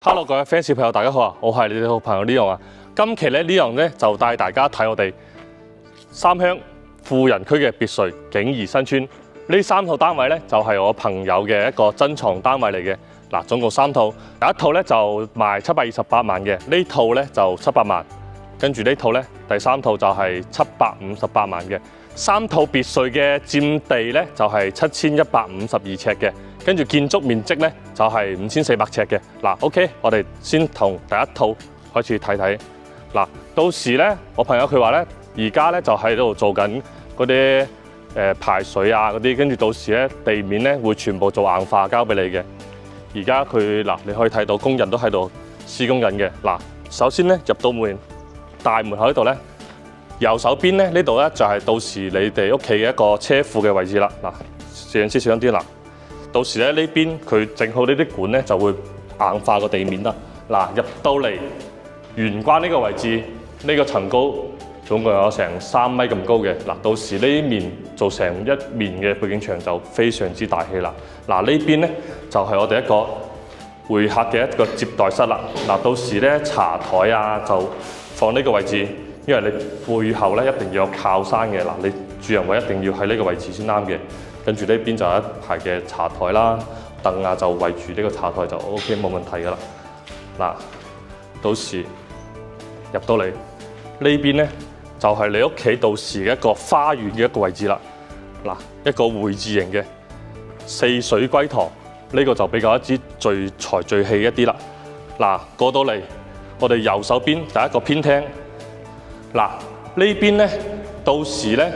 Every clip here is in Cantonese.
Hello， 各位 fans 朋友，大家好啊！我係你哋好朋友 Leon 啊。今期咧 Leon 咧就帶大家睇我哋三鄉富人區嘅別墅景怡新村。呢3套單位咧就係我朋友嘅一個珍藏單位嚟嘅。嗱，總共3套，第一套咧就賣728萬嘅，呢套咧就700萬，跟住呢套咧第3套就係758萬嘅。3套別墅嘅佔地咧就係7152尺嘅。跟住建築面積咧就係5400尺嘅。嗱 ，OK， 我哋先同第一套開始睇睇。嗱，到時咧，我朋友佢話咧，而家咧就喺度做緊嗰啲排水啊嗰啲，跟住到時咧地面咧會全部做硬化交俾你嘅。而家佢嗱，你可以睇到工人都喺度施工緊嘅。嗱，首先咧入到門大門口呢度咧，右手邊咧呢度咧就係到時你哋屋企嘅一個車庫嘅位置啦。嗱，攝影師小心啲啦。到時咧呢邊佢整好呢啲管咧就會硬化個地面啦。嗱，入到嚟玄關呢個位置，呢個層高總共有成3米咁高嘅。嗱，到時呢面做成一面嘅背景牆就非常之大氣啦。嗱，呢邊咧就係我哋一個會客嘅一個接待室啦。嗱，到時咧茶台啊就放呢個位置，因為你背後咧一定要有靠山嘅。嗱，你主人位一定要喺呢個位置先啱嘅。跟住呢邊就有一排嘅茶台啦，凳啊就圍住呢個茶台就 OK 冇問題噶啦。嗱，到時入到嚟呢邊咧，就係你屋企到時嘅一個花園嘅一個位置啦。嗱，一個會字形嘅4水歸堂，呢個就比較一支聚財聚氣一啲啦。嗱，過到嚟我哋右手邊第一個偏廳。嗱，呢邊咧到時咧。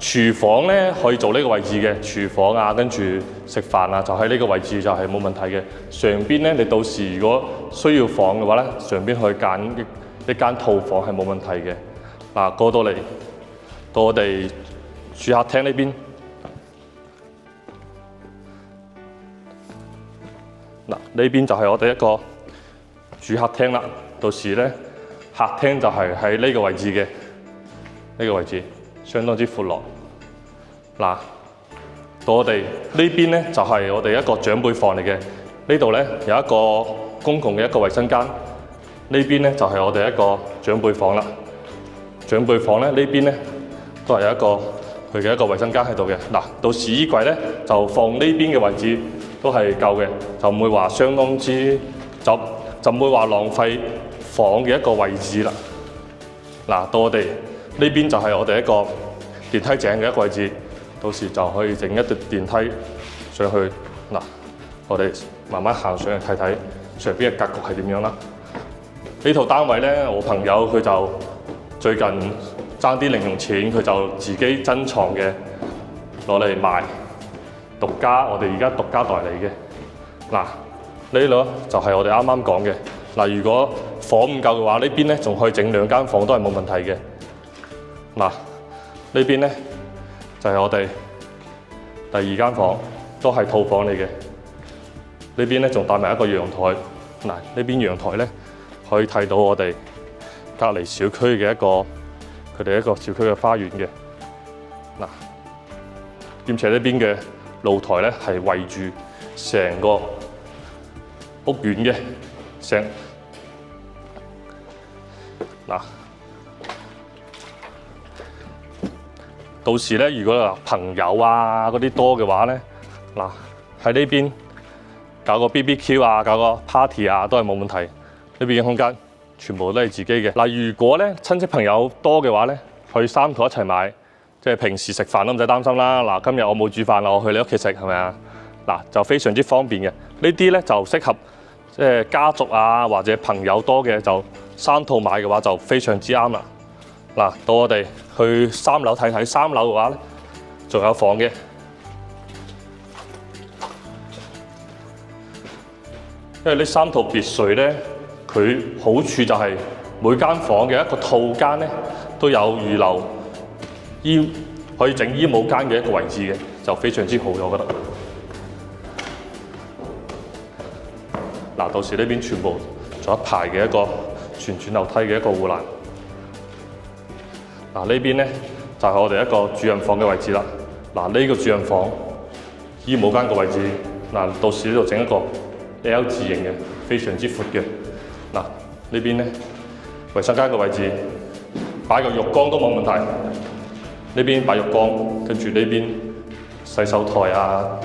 廚房咧可以做呢個位置嘅，廚房啊，跟住食飯啊，就喺呢個位置就係冇問題嘅。上邊咧，你到時如果需要房嘅話咧，上邊可以揀一間套房係冇問題嘅。嗱，過到嚟到我哋主客廳呢邊，嗱，呢邊就係我哋一個主客廳啦。到時咧客廳就係喺呢個位置嘅，呢個位置。相當之闊落。嗱，到我哋呢邊咧就係我哋一個長輩房嚟嘅。呢度咧有一個公共嘅一個衞生間。呢邊咧就係我哋一個長輩房啦。長輩房咧呢邊咧都係有一個佢嘅一個衞生間喺度嘅。嗱，到時衣櫃咧就放呢邊嘅位置都係夠嘅，就唔會話相當之就唔會話浪費房嘅一個位置啦。嗱，到我哋呢邊就係我哋一個電梯井嘅一個位置，到時就可以整一條電梯上去。嗱，我哋慢慢行上去睇睇上邊嘅格局係點樣啦。呢套單位咧，我朋友佢就最近爭啲零用錢，佢就自己珍藏嘅攞嚟賣，獨家我哋而家獨家代理嘅。嗱，呢度就係我哋啱啱講嘅。嗱，如果房唔夠嘅話，呢邊咧仲可以整2間房都係冇問題嘅。嗱，呢邊咧就係我哋第2間房，都係套房嚟嘅。呢邊咧仲帶埋一個陽台。嗱，呢邊陽台咧可以睇到我哋隔離小區嘅佢哋一個小區嘅花園嘅。嗱，兼且呢邊嘅露台咧係圍住成個屋苑嘅，嗱。到時咧，如果朋友啊嗰啲多嘅話咧，嗱喺呢邊搞個 BBQ 啊，搞個 party 啊，都係冇問題。呢邊嘅空間全部都係自己嘅。嗱，如果咧親戚朋友多嘅話咧，去3套一齊買，即係平時食飯都唔使擔心啦。嗱，今日我冇煮飯啦，我去你屋企食係咪啊？嗱，就非常之方便嘅。呢啲咧就適合即係家族啊或者朋友多嘅，就3套買嘅話就非常之啱啦。嗱，到我哋去3樓睇睇。3樓嘅話咧，仲有房嘅。因為呢3套別墅咧，佢好處就係每間房嘅一個套間咧，都有預留可以整衣帽間嘅一個位置嘅，就非常之好嘅，我覺得。嗱，到時呢邊全部仲有一排嘅一個旋轉樓梯嘅一個護欄。嗱，呢邊咧就係我哋一個主人房嘅位置啦。嗱，呢個主人房衣帽間嘅位置，嗱，到時呢度整一個 L 字形嘅，非常之闊嘅。嗱，呢邊咧衞生間嘅位置擺個浴缸都冇問題。呢邊擺浴缸，跟住呢邊洗手台啊、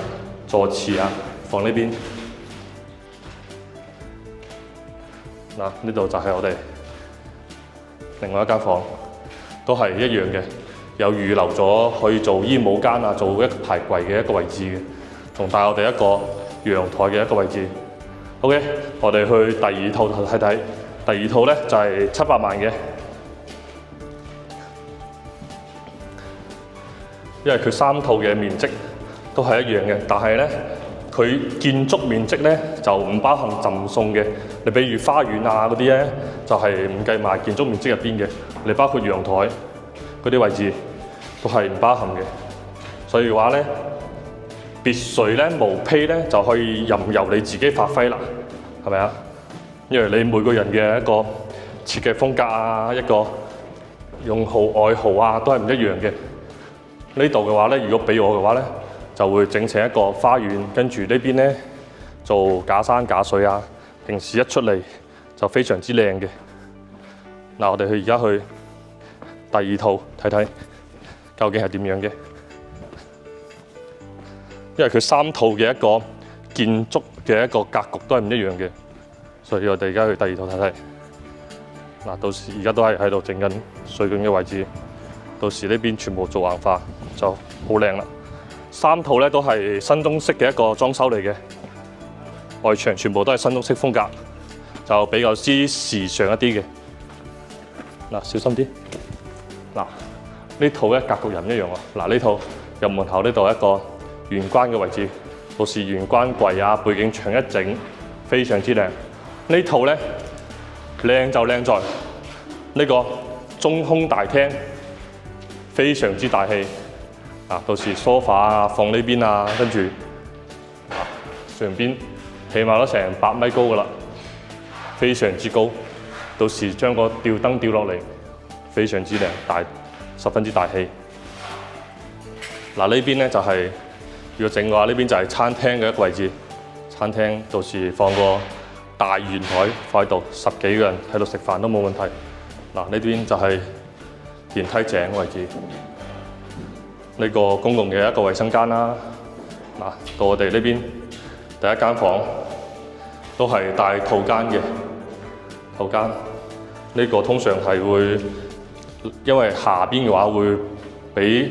坐廁啊放呢邊。嗱，呢度就係我哋另外一間房，都係一樣嘅，有預留咗可以做衣帽間啊、做一排櫃嘅一個位置嘅，仲帶我哋一個陽台嘅一個位置。OK， 我哋去第二套睇睇。第二套咧就係700萬嘅，因為佢3套嘅面積都係一樣嘅，但係咧佢建築面積咧就唔包含贈送嘅。你比如花園啊嗰啲咧，就係唔計埋建築面積入邊嘅。你包括陽台嗰啲位置都係唔包含嘅。所以話咧，別墅咧毛坯咧就可以任由你自己發揮啦，係咪啊？因為你每個人嘅一個設計風格啊，一個用號愛好啊，都係唔一樣嘅。呢度嘅話咧，如果俾我嘅話咧，就會整成一個花園，跟住呢邊咧做假山假水啊。平時一出嚟就非常之靚嘅。嗱，我哋而家去第二套睇睇究竟係點樣嘅。因為佢3套嘅一個建築嘅一個格局都係唔一樣嘅，所以我哋而家去第二套睇睇。嗱，到時而家都係喺度整緊水管嘅位置，到時呢邊全部做硬化就好靚啦。3套咧都係新中式嘅一個裝修嚟嘅，外牆全部都係新中式風格，就比較之時尚一啲嘅。嗱，小心啲。嗱，呢套咧格局又唔一樣喎。嗱，呢套入門口呢度一個玄關嘅位置，到時玄關櫃啊、背景牆一整，非常之靚。呢套咧靚就靚在呢個中空大廳，非常之大氣。啊，到時梳化啊放呢邊啊，跟住上邊起碼都成8米高噶啦，非常之高。到時將個吊燈吊落嚟，非常之靚，十分之大氣。嗱，呢邊咧就係如果整嘅話，呢邊就係餐廳嘅一個位置。餐廳到時放個大圓台放喺度，10幾個人喺度食飯都冇問題。嗱，呢邊就係電梯井嘅位置。呢個公共嘅一個衛生間啦。嗱，到我哋呢邊第一間房都係帶套間嘅套間。呢個通常係會因為下邊嘅話會俾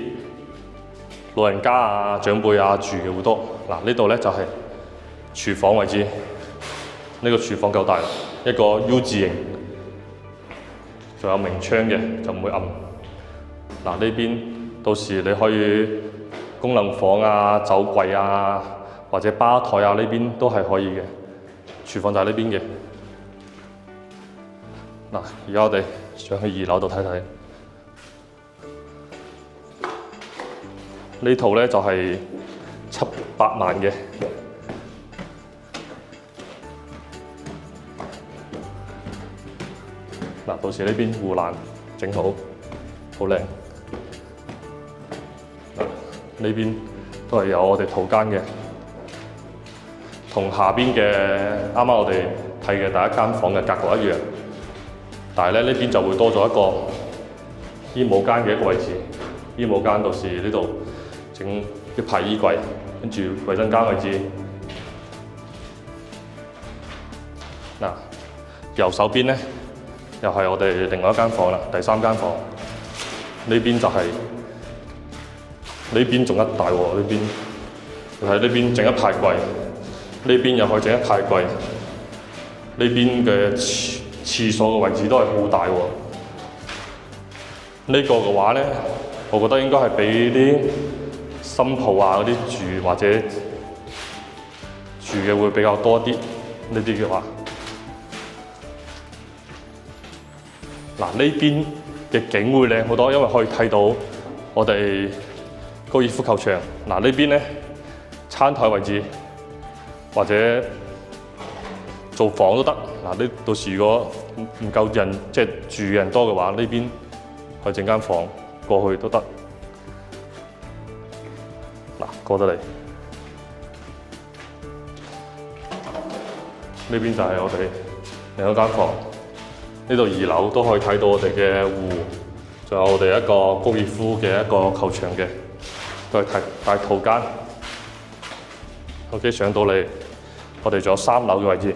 老人家啊、長輩啊住嘅好多。嗱，呢度咧就係廚房位置。呢個廚房夠大，一個 U 字形，仲有明窗嘅，就唔會暗。嗱，呢邊到時你可以功能房啊、酒櫃啊或者吧台啊，呢邊都係可以嘅。廚房就喺呢邊嘅。嗱，而家我哋上去2樓度睇睇。呢套咧就係700萬嘅。嗱，到時呢邊護欄整好，好靚。呢邊都係有我哋套間嘅，同下邊嘅啱啱我哋睇嘅第一間房嘅格局一樣。但係咧呢邊就會多咗一個衣帽間嘅一個位置。衣帽間到時呢度整一排衣櫃，跟住衞生間位置。嗱，右手邊咧又係我哋另外一間房啦，第3間房。呢邊就係呢邊仲一大喎，呢邊喺呢邊整一排櫃，呢邊又可以整一排櫃。呢邊嘅廁所嘅位置都係好大喎。呢個嘅話咧，我覺得應該係俾啲新抱啊嗰啲住或者住嘅會比較多啲。呢啲嘅話，嗱，呢邊嘅景會靚好多，因為可以睇到我哋高爾夫球場。嗱，呢邊咧餐台位置或者做房都得。嗱，呢到時如果唔夠人，即係住人多嘅話，呢邊可以整間房過去都得。嗱，過得嚟。呢邊就係我哋另一間房。呢度2樓都可以睇到我哋嘅湖，仲有我哋一個高爾夫嘅一個球場嘅，都係大套間。OK， 上到嚟，我哋仲有3樓嘅位置。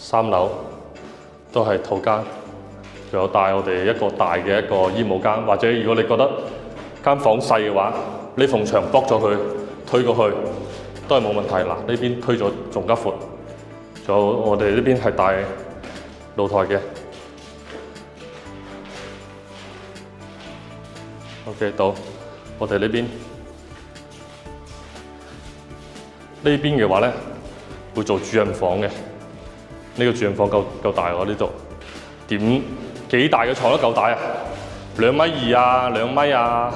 3樓都係套間。仲有帶我哋一個大嘅一個衣帽間，或者如果你覺得間房細嘅話，呢埲牆剝咗佢，推過去都係冇問題。嗱，呢邊推咗仲加闊，仲有我哋呢邊係大露台嘅。OK， 到我哋呢邊嘅話咧，會做主人房嘅。呢個主人房夠大喎，呢度幾大嘅床都夠大啊，2.2米啊，2米啊，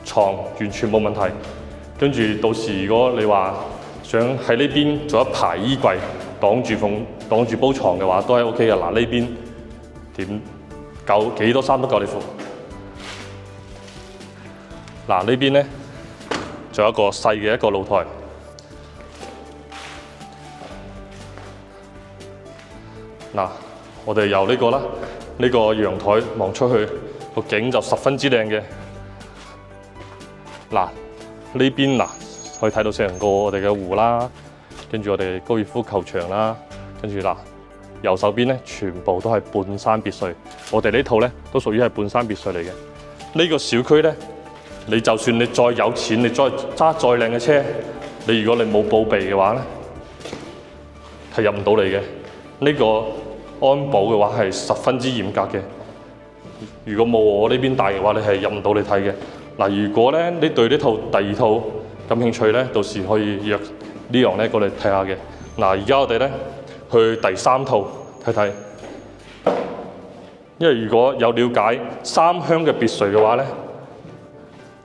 床完全冇問題。跟住到時如果你話想喺呢邊做一排衣櫃擋住煲床嘅話，都係 OK 嘅。嗱，呢邊夠幾多衫都夠你褲。嗱，呢邊咧仲有一個細嘅一個露台。嗱，我哋由呢個啦。呢個陽台望出去個景就十分之靚嘅。嗱，呢邊嗱可以睇到成個我哋嘅湖啦，跟住我哋高爾夫球場啦，跟住嗱右手邊咧全部都係半山別墅。我哋呢套咧都屬於係半山別墅嚟嘅。呢個小區咧，你就算你再有錢，你再揸再靚嘅車，你如果你冇報備嘅話咧，係入唔到嚟嘅。呢個安保嘅話係十分之嚴格嘅，如果冇我呢邊帶嘅話，你係入唔到嚟睇嘅。嗱，如果咧你對呢套第2套感興趣咧，到時可以約Leon咧過嚟睇下嘅。嗱，而家我哋咧去第3套睇睇，因為如果有了解三鄉嘅別墅嘅話咧，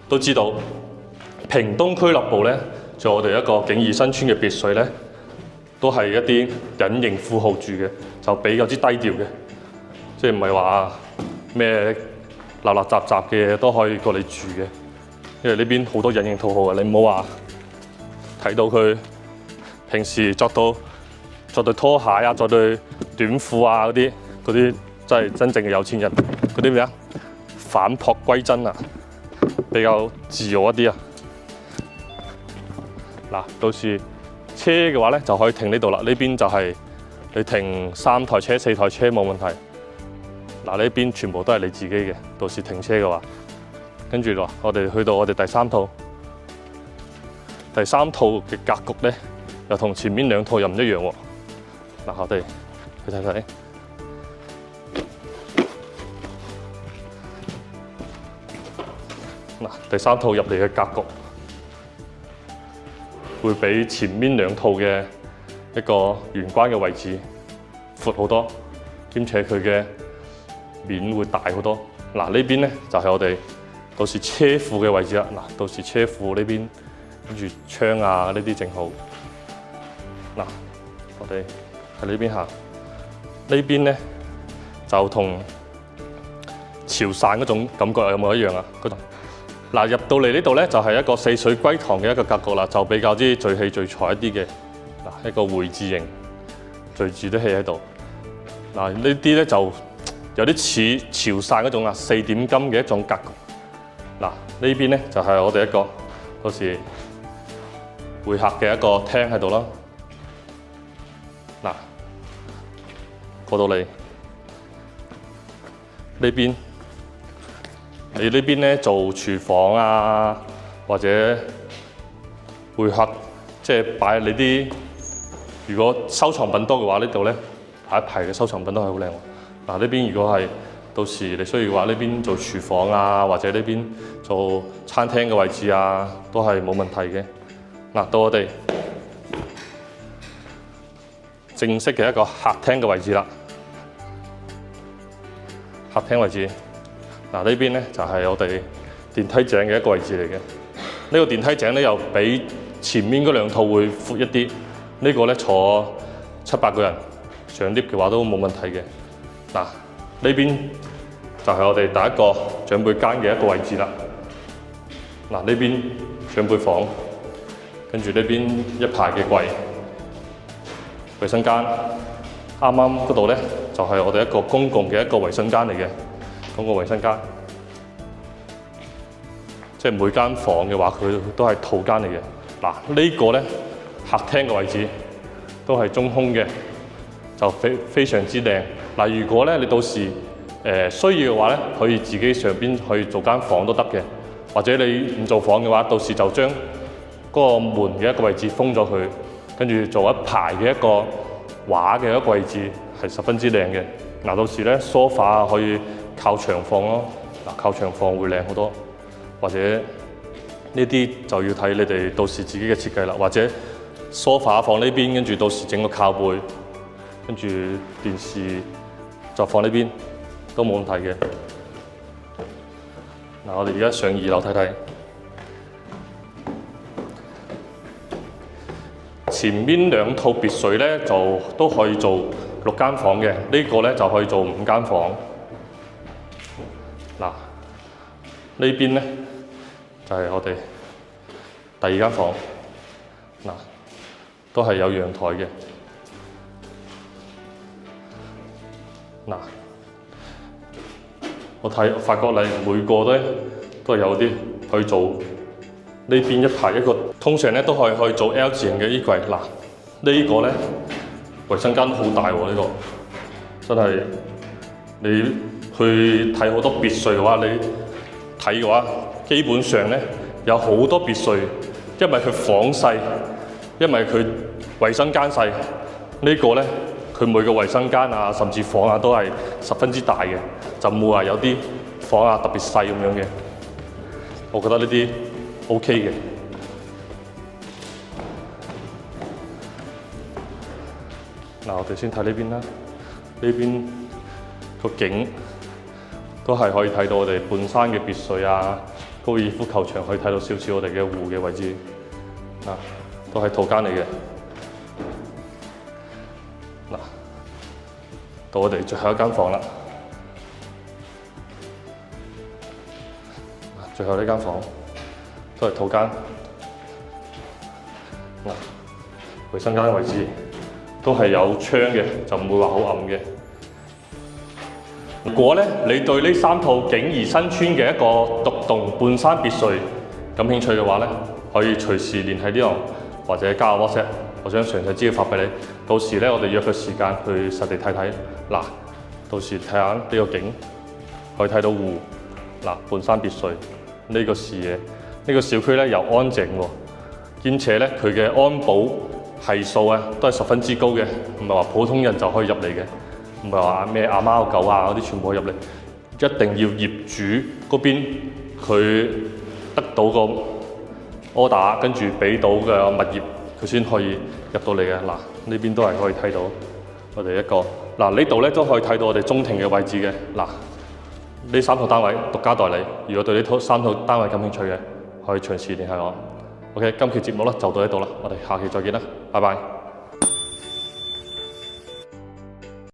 都知道屏東俱樂部咧，仲有我哋一個景義新村嘅別墅咧，都係一啲隱形富豪住嘅，就比較之低調嘅，即係唔係話咩立立雜雜嘅嘢都可以過嚟住嘅。因為呢邊好多隱形富豪啊，你唔好話睇到佢平時着對拖鞋啊，着對短褲啊嗰啲真係真正嘅有錢人，嗰啲咩啊返璞歸真啊，比較自我一啲啊。嗱，到時車嘅話咧就可以停呢度啦。呢邊就係你停3台車、4台車冇問題。嗱，呢邊全部都係你自己嘅。到時停車嘅話，跟住咯，我哋去到我哋第3套。第3套嘅格局咧，又同前面2套又唔一樣喎。嗱，我哋去睇睇。嗱，第3套入嚟嘅格局，會比前面2套嘅一個玄關嘅位置闊好多，兼且佢嘅面會大好多。嗱，呢邊咧就係我哋到時車庫嘅位置啦。嗱，到時車庫呢邊跟住窗啊呢啲正好。嗱，我哋喺呢邊行，呢邊咧就同潮汕嗰種感覺有冇一樣啊？嗱，入到嚟呢度咧就係一個四水歸堂嘅一個格局啦，就比較之聚氣聚財一啲嘅。嗱，一個會字形聚住啲氣喺度。嗱，呢啲咧就有啲似潮汕嗰種啊4點金嘅一種格局。嗱，呢邊咧就係我哋一個到時會客嘅一個廳喺度啦。嗱，過到嚟呢邊。你呢邊咧做廚房啊，或者會客，即係擺你啲。如果收藏品多嘅話，呢度咧排一排嘅收藏品都係好靚喎。嗱，呢邊如果係到時你需要嘅話，呢邊做廚房啊，或者呢邊做餐廳嘅位置啊，都係冇問題嘅。嗱，到我哋正式嘅一個客廳嘅位置啦，客廳位置。嗱，呢邊咧就係我哋電梯井嘅一個位置嚟嘅。呢個電梯井咧又比前面嗰2套會闊一啲。呢個咧坐7、8個人上 lift 嘅話都冇問題嘅。嗱，呢邊就係我哋第一個長輩間嘅一個位置啦。嗱，呢邊長輩房，跟住呢邊一排嘅櫃，衛生間。啱啱嗰度咧就係我哋一個公共嘅一個衛生間嚟嘅，公共衛生間。即係每間房嘅話，佢都係套間嚟嘅。嗱，呢個咧客廳嘅位置都係中空嘅，就非常之靚。嗱，如果咧你到時需要嘅話咧，可以自己上邊去做間房都得嘅，或者你唔做房嘅話，到時就將嗰個門嘅一個位置封咗佢，跟住做一排嘅一個畫嘅一個位置，係十分之靚嘅。嗱，到時咧梳化可以靠牆放咯，嗱，靠牆放會靚好多。或者呢啲就要睇你哋到時自己嘅設計啦，或者梳化放呢邊，跟住到時整個靠背，跟住電視就放呢邊，都冇問題嘅。嗱，我哋而家上2樓睇睇，前面2套別墅咧就都可以做6間房嘅，呢個咧就可以做5間房。嗱，呢邊咧就係我哋第2間房，嗱，都係有陽台嘅。嗱，我發覺你每個都係有啲去做呢邊一排一個，通常咧都可以做 L 字型嘅衣櫃。嗱，呢個咧衞生間好大喎，呢個真係你去睇好多別墅嘅話，你睇嘅話，基本上咧有好多別墅，因為佢房細，因為佢衞生間細，呢個咧佢每個衞生間啊，甚至房啊都係十分之大嘅，就唔會話有啲房啊特別細咁樣嘅。我覺得呢啲 OK 嘅。嗱，我哋先睇呢邊啦，呢邊個景都係可以睇到我哋半山嘅別墅啊，高爾夫球場可以睇到少少我哋嘅湖嘅位置，嗱，都係套間嚟嘅。嗱，到我哋最後一間房啦，最後呢間房都係套間，嗱，衞生間嘅位置都係有窗嘅，就唔會話好暗嘅。如果咧你對呢3套景怡新村嘅一個獨棟半山別墅感興趣嘅話咧，可以隨時聯繫呢度，或者加我 WhatsApp， 我將詳細資料發俾你。到時咧我哋約個時間去實地睇睇。嗱，到時睇下呢個景，可以睇到湖。嗱，半山別墅呢個視野，呢個小區咧又安靜喎，兼且咧佢嘅安保係數啊都係十分之高嘅，唔係話普通人就可以入嚟嘅。唔係話咩阿貓狗啊嗰啲全部可以入嚟，一定要業主嗰邊佢得到個 order， 跟住俾到嘅物業，佢先可以入到嚟嘅。嗱，呢邊都係可以睇到我哋一個，嗱，呢度咧都可以睇到我哋中庭嘅位置嘅。嗱，呢3套單位獨家代理，如果對呢3套單位感興趣嘅，可以隨時聯繫我。OK， 今期節目咧就到呢度啦，我哋下期再見啦，拜拜。